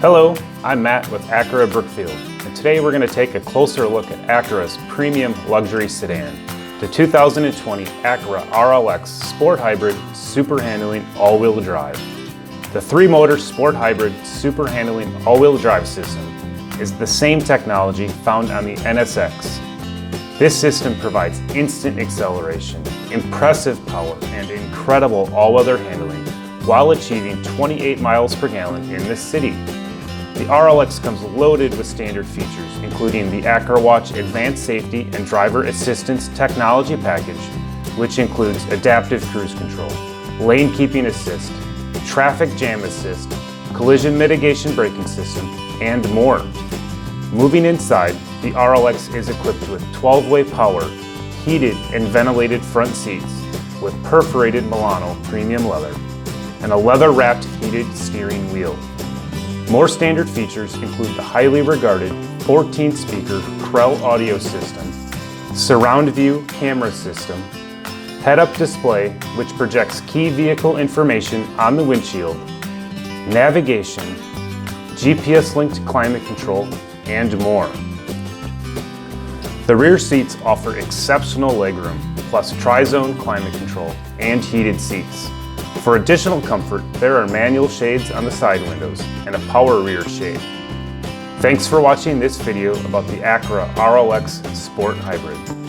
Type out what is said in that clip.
Hello, I'm Matt with Acura Brookfield, and today we're going to take a closer look at Acura's premium luxury sedan, the 2020 Acura RLX Sport Hybrid Super Handling All-Wheel Drive. The 3-motor Sport Hybrid Super Handling All-Wheel Drive system is the same technology found on the NSX. This system provides instant acceleration, impressive power, and incredible all-weather handling while achieving 28 miles per gallon in the city. The RLX comes loaded with standard features, including the AcuraWatch Advanced Safety and Driver Assistance Technology Package, which includes adaptive cruise control, lane keeping assist, traffic jam assist, collision mitigation braking system, and more. Moving inside, the RLX is equipped with 12-way power, heated and ventilated front seats with perforated Milano premium leather, and a leather-wrapped heated steering wheel. More standard features include the highly regarded 14-speaker Krell Audio System, surround view camera system, head-up display which projects key vehicle information on the windshield, navigation, GPS-linked climate control, and more. The rear seats offer exceptional legroom, plus tri-zone climate control and heated seats. For additional comfort, there are manual shades on the side windows and a power rear shade. Thanks for watching this video about the Acura RLX Sport Hybrid.